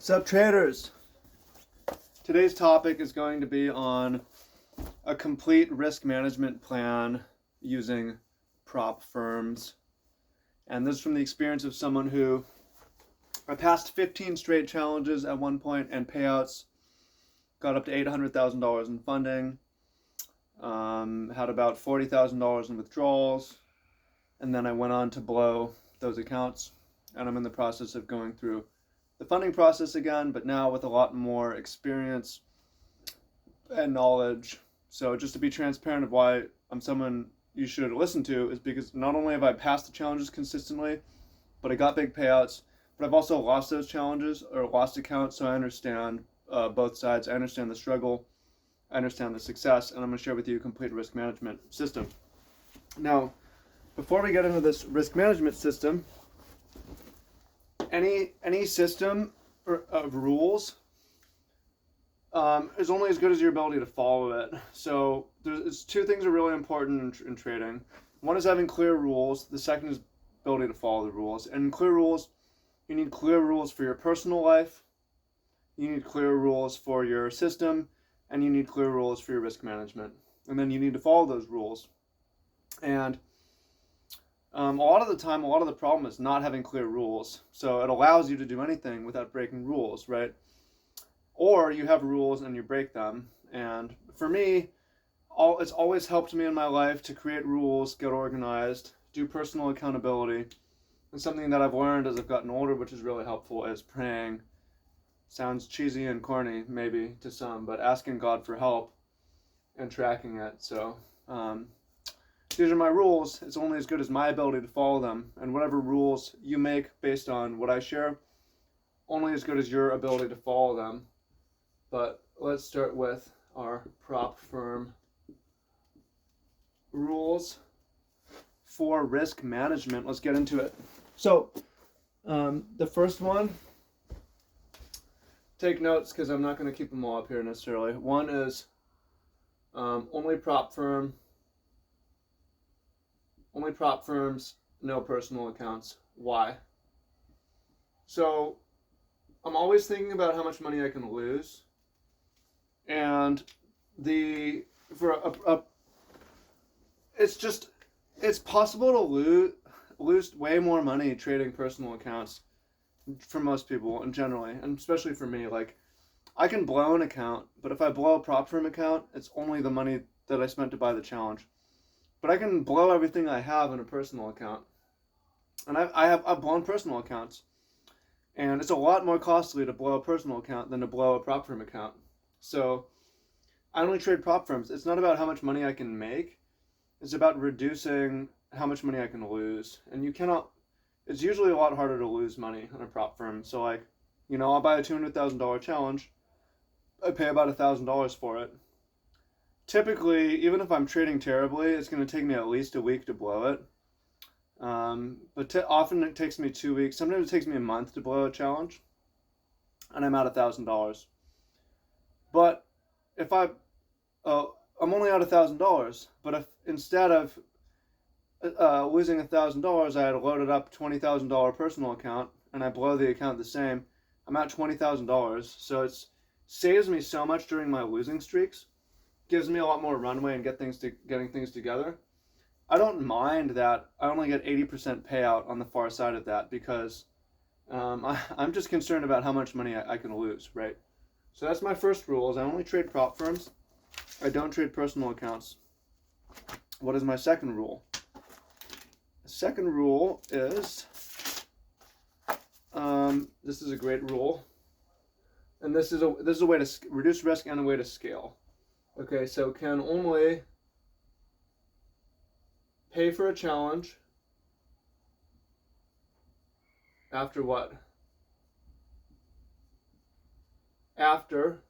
Sup traders? Today's topic is going to be on a complete risk management plan using prop firms. And this is from the experience of someone who I passed 15 straight challenges at one point and payouts, got up to $800,000 in funding, had about $40,000 in withdrawals, and then I went on to blow those accounts, and I'm in the process of going through the funding process again, but now with a lot more experience and knowledge. So just to be transparent of why I'm someone you should listen to is because not only have I passed the challenges consistently, but I got big payouts, but I've also lost those challenges or lost accounts, so I understand both sides. I understand the struggle, I understand the success, and I'm going to share with you a complete risk management system. Now, before we get into this risk management system, any system of rules is only as good as your ability to follow it. So there's two things are really important in trading. One is having clear rules. The second is ability to follow the rules. And in clear rules, you need clear rules for your personal life, you need clear rules for your system, and you need clear rules for your risk management. And then you need to follow those rules. And a lot of the time, a lot of the problem is not having clear rules. So it allows you to do anything without breaking rules, right? Or you have rules and you break them. And for me, it's always helped me in my life to create rules, get organized, do personal accountability. And something that I've learned as I've gotten older, which is really helpful, is praying. Sounds cheesy and corny, maybe, to some, but asking God for help and tracking it. So, these are my rules. It's only as good as my ability to follow them. And whatever rules you make based on what I share, only as good as your ability to follow them. But let's start with our prop firm rules for risk management. Let's get into it. So, the first one, take notes because I'm not going to keep them all up here necessarily. One is only prop firms, no personal accounts. Why? So I'm always thinking about how much money I can lose, and it's possible to lose way more money trading personal accounts for most people and generally, and especially for me. Like, I can blow an account, but if I blow a prop firm account, it's only the money that I spent to buy the challenge. But I can blow everything I have in a personal account. And I've blown personal accounts. And it's a lot more costly to blow a personal account than to blow a prop firm account. So I only trade prop firms. It's not about how much money I can make. It's about reducing how much money I can lose. And it's usually a lot harder to lose money on a prop firm. So I'll buy a $200,000 challenge. I pay about $1,000 for it. Typically, even if I'm trading terribly, it's going to take me at least a week to blow it. But often it takes me 2 weeks. Sometimes it takes me a month to blow a challenge, and I'm at $1,000. But if I'm only at $1,000. But if instead of losing $1,000, I had loaded up $20,000 personal account, and I blow the account the same, I'm at $20,000. So it saves me so much during my losing streaks. Gives me a lot more runway and getting things together. I don't mind that I only get 80% payout on the far side of that because I'm just concerned about how much money I can lose, right? So that's my first rule, is I only trade prop firms. I don't trade personal accounts. What is my second rule? The second rule is, this is a great rule, and this is a way to reduce risk and a way to scale. Okay, so can only pay for a challenge after what? After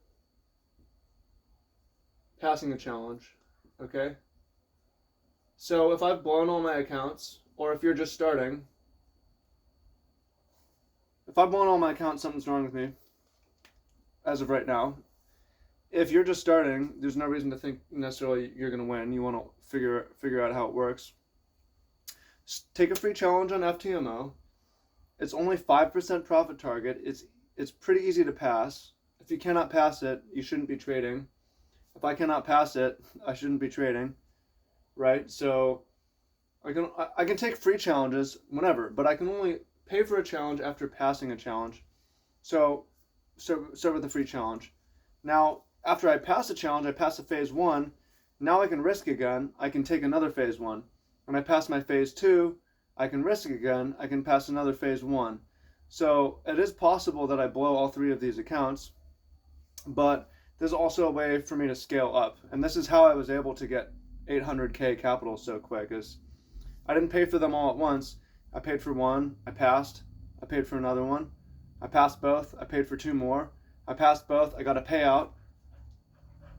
passing a challenge, okay? So if I've blown all my accounts, or if you're just starting, if I've blown all my accounts, something's wrong with me, as of right now. If you're just starting, there's no reason to think necessarily you're going to win. You want to figure out how it works. Take a free challenge on FTMO. It's only 5% profit target. it's pretty easy to pass. If you cannot pass it, you shouldn't be trading. If I cannot pass it, I shouldn't be trading, right? So I can take free challenges whenever, but I can only pay for a challenge after passing a challenge. So with the free challenge. Now, after I pass a challenge, I pass a phase 1. Now I can risk again. I can take another phase 1. When I pass my phase 2, I can risk again. I can pass another phase 1. So it is possible that I blow all 3 of these accounts, but there's also a way for me to scale up. And this is how I was able to get 800K capital so quick, is I didn't pay for them all at once. I paid for one, I passed, I paid for another one, I passed both, I paid for 2 more, I passed both, I got a payout,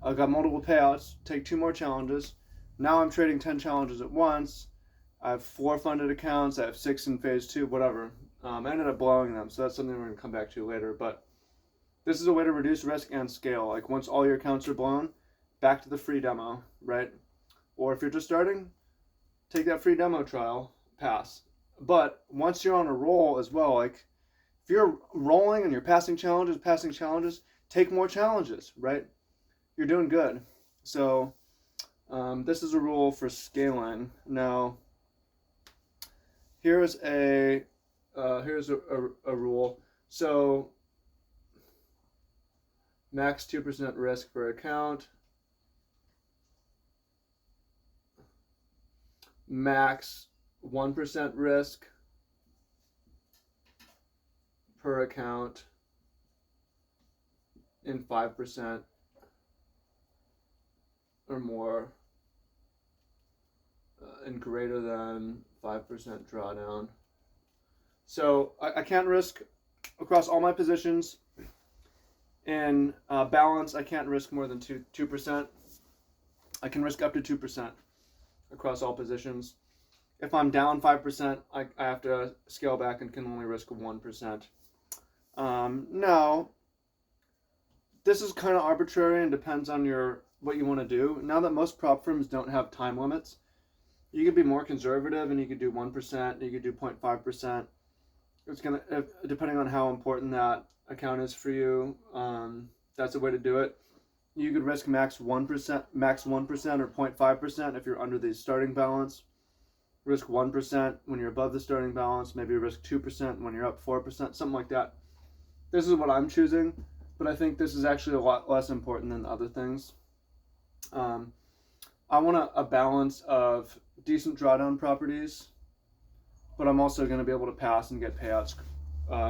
I got multiple payouts, take 2 more challenges. Now I'm trading 10 challenges at once. I have 4 funded accounts, I have 6 in phase 2, whatever. I ended up blowing them, so that's something we're going to come back to later. But this is a way to reduce risk and scale. Like once all your accounts are blown, back to the free demo, right? Or if you're just starting, take that free demo trial, pass. But once you're on a roll as well, like if you're rolling and you're passing challenges, take more challenges, right? You're doing good. So this is a rule for scaling. Now, here's a rule. So max 2% risk per account. Max 1% risk per account in 5% or more and greater than 5% drawdown. So I can't risk across all my positions. In balance, I can't risk more than 2%. I can risk up to 2% across all positions. If I'm down 5%, I have to scale back and can only risk 1%. Now, this is kind of arbitrary and depends on what you want to do. Now that most prop firms don't have time limits, you could be more conservative and you could do 1%, you could do 0.5%. It's gonna, depending on how important that account is for you, that's a way to do it. You could risk max 1% or 0.5% if you're under the starting balance. Risk 1% when you're above the starting balance. Maybe risk 2% when you're up 4%, something like that. This is what I'm choosing, but I think this is actually a lot less important than other things. I want a balance of decent drawdown properties, but I'm also going to be able to pass and get payouts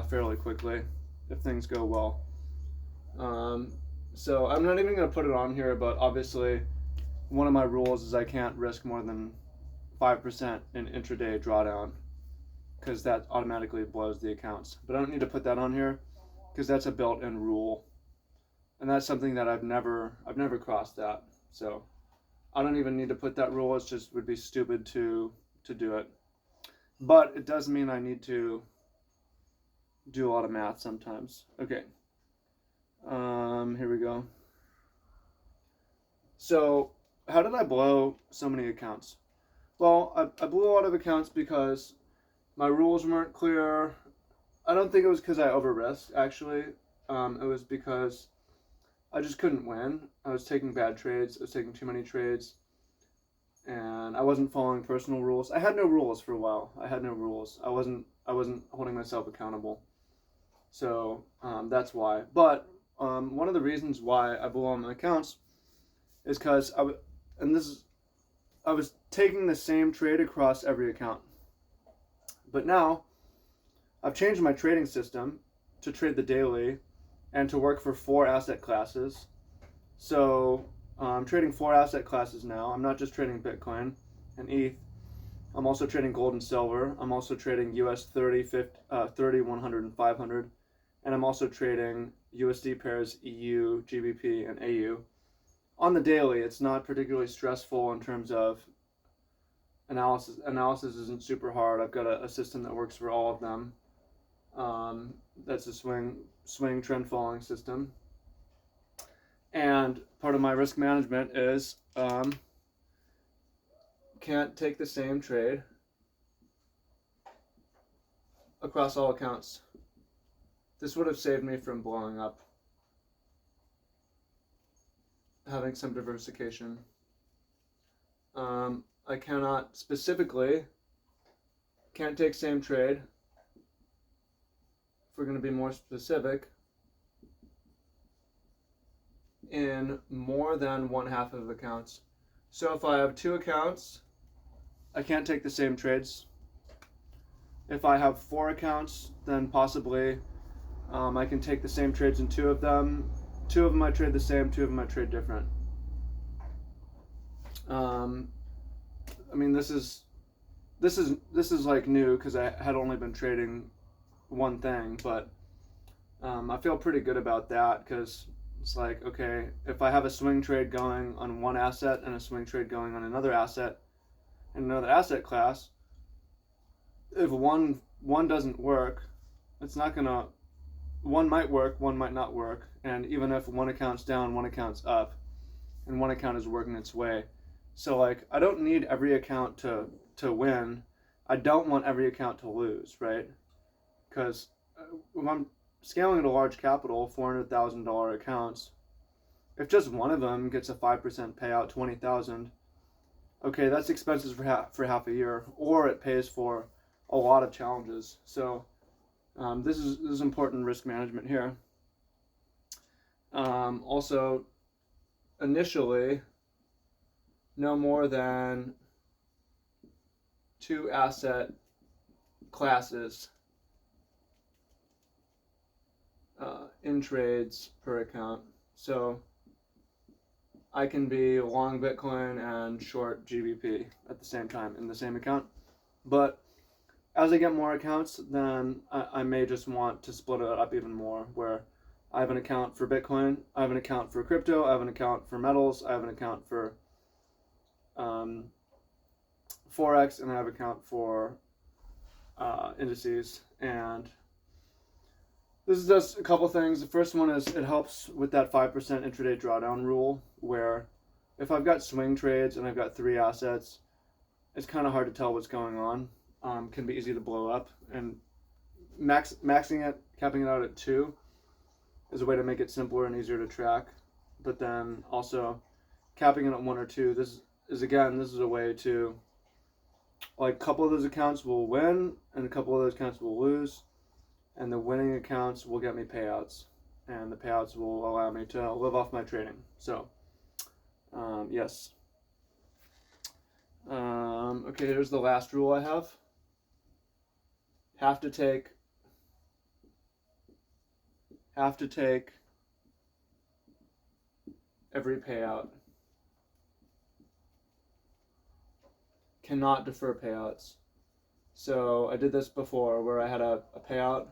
fairly quickly if things go well. So I'm not even going to put it on here, but obviously one of my rules is I can't risk more than 5% in intraday drawdown because that automatically blows the accounts. But I don't need to put that on here because that's a built-in rule, and that's something that I've never crossed that. So I don't even need to put that rule. It just would be stupid to do it. But it does mean I need to do a lot of math sometimes. Okay. Here we go. So how did I blow so many accounts? Well, I blew a lot of accounts because my rules weren't clear. I don't think it was because I over-risked, actually. It was because I just couldn't win. I was taking bad trades. I was taking too many trades. And I wasn't following personal rules. I had no rules for a while. I had no rules. I wasn't holding myself accountable. So that's why. But one of the reasons why I blew on my accounts is because I was taking the same trade across every account. But now I've changed my trading system to trade the daily and to work for 4 asset classes. So I'm trading 4 asset classes now. I'm not just trading Bitcoin and ETH. I'm also trading gold and silver. I'm also trading US 30, 100, and 500. And I'm also trading USD pairs, EU, GBP, and AU. On the daily, it's not particularly stressful in terms of analysis. Analysis isn't super hard. I've got a system that works for all of them. That's a swing trend following system. And part of my risk management is can't take the same trade across all accounts. This would have saved me from blowing up, having some diversification. I cannot specifically, can't take same trade. If we're going to be more specific, in more than one half of accounts. So if I have 2 accounts, I can't take the same trades. If I have 4 accounts, then possibly I can take the same trades in 2 of them. 2 of them I trade the same, 2 of them I trade different. I mean, this is like new because I had only been trading one thing, but I feel pretty good about that because it's like, okay, if I have a swing trade going on one asset and a swing trade going on another asset in another asset class, if one doesn't work, it's not gonna. One might work, one might not work, and even if one account's down, one account's up, and one account is working its way. So like, I don't need every account to win. I don't want every account to lose, right? Because when I'm scaling at a large capital, $400,000 accounts, if just one of them gets a 5% payout, 20,000, okay, that's expenses for half a year, or it pays for a lot of challenges. So this is important risk management here. Also, initially, no more than 2 asset classes in trades per account. So I can be long Bitcoin and short GBP at the same time in the same account. But as I get more accounts, then I may just want to split it up even more, where I have an account for Bitcoin, I have an account for crypto, I have an account for metals, I have an account for Forex, and I have an account for indices. And this is just a couple things. The first one is it helps with that 5% intraday drawdown rule, where if I've got swing trades and I've got 3 assets, it's kind of hard to tell what's going on. Can be easy to blow up, and maxing it, capping it out at 2 is a way to make it simpler and easier to track. But then also capping it at 1 or 2, this is a way to, like, a couple of those accounts will win and a couple of those accounts will lose, and the winning accounts will get me payouts, and the payouts will allow me to live off my trading. So yes. Okay, here's the last rule I have. Have to take every payout. Cannot defer payouts. So I did this before where I had a payout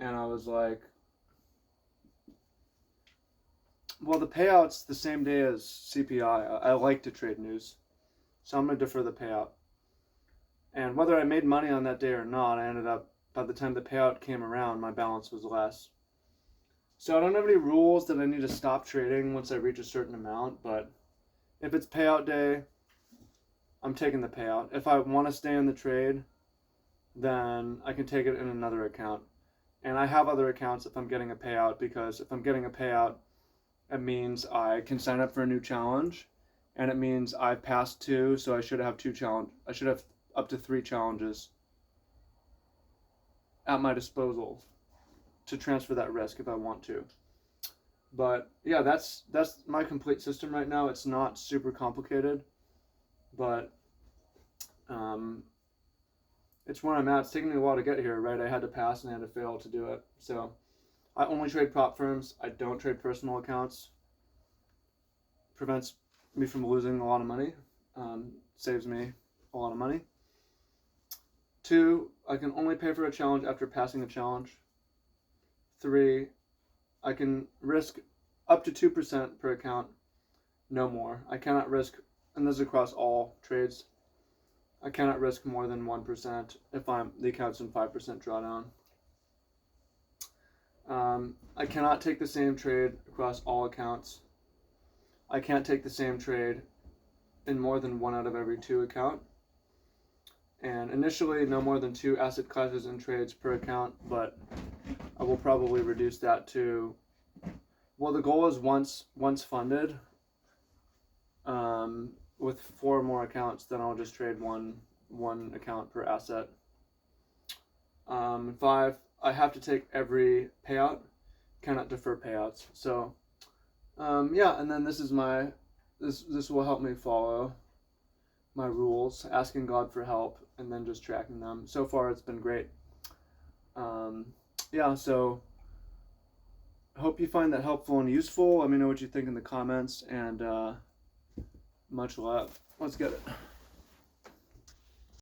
and I was like, well, the payout's the same day as CPI. I like to trade news, so I'm going to defer the payout. And whether I made money on that day or not, I ended up, by the time the payout came around, my balance was less. So I don't have any rules that I need to stop trading once I reach a certain amount, but if it's payout day, I'm taking the payout. If I want to stay in the trade, then I can take it in another account. And I have other accounts if I'm getting a payout, because if I'm getting a payout, it means I can sign up for a new challenge, and it means I've passed 2, so I should have 2 challenges. I should have up to 3 challenges at my disposal to transfer that risk if I want to. But yeah, that's my complete system right now. It's not super complicated, but it's where I'm at. It's taking me a while to get here, right? I had to pass and I had to fail to do it. So I only trade prop firms. I don't trade personal accounts. Prevents me from losing a lot of money. Saves me a lot of money. 2, I can only pay for a challenge after passing a challenge. 3, I can risk up to 2% per account, no more. I cannot risk, and this is across all trades, I cannot risk more than 1% if the account's in 5% drawdown. I cannot take the same trade across all accounts. I can't take the same trade in more than 1 out of every 2 account. And initially, no more than 2 asset classes and trades per account, but I will probably reduce that to, well, the goal is once funded, with 4 more accounts, then I'll just trade one account per asset. 5, I have to take every payout, cannot defer payouts. So yeah, and then this is this will help me follow my rules, asking God for help, and then just tracking them. So far, it's been great. Yeah, so hope you find that helpful and useful. Let me know what you think in the comments, and much love. Let's get it.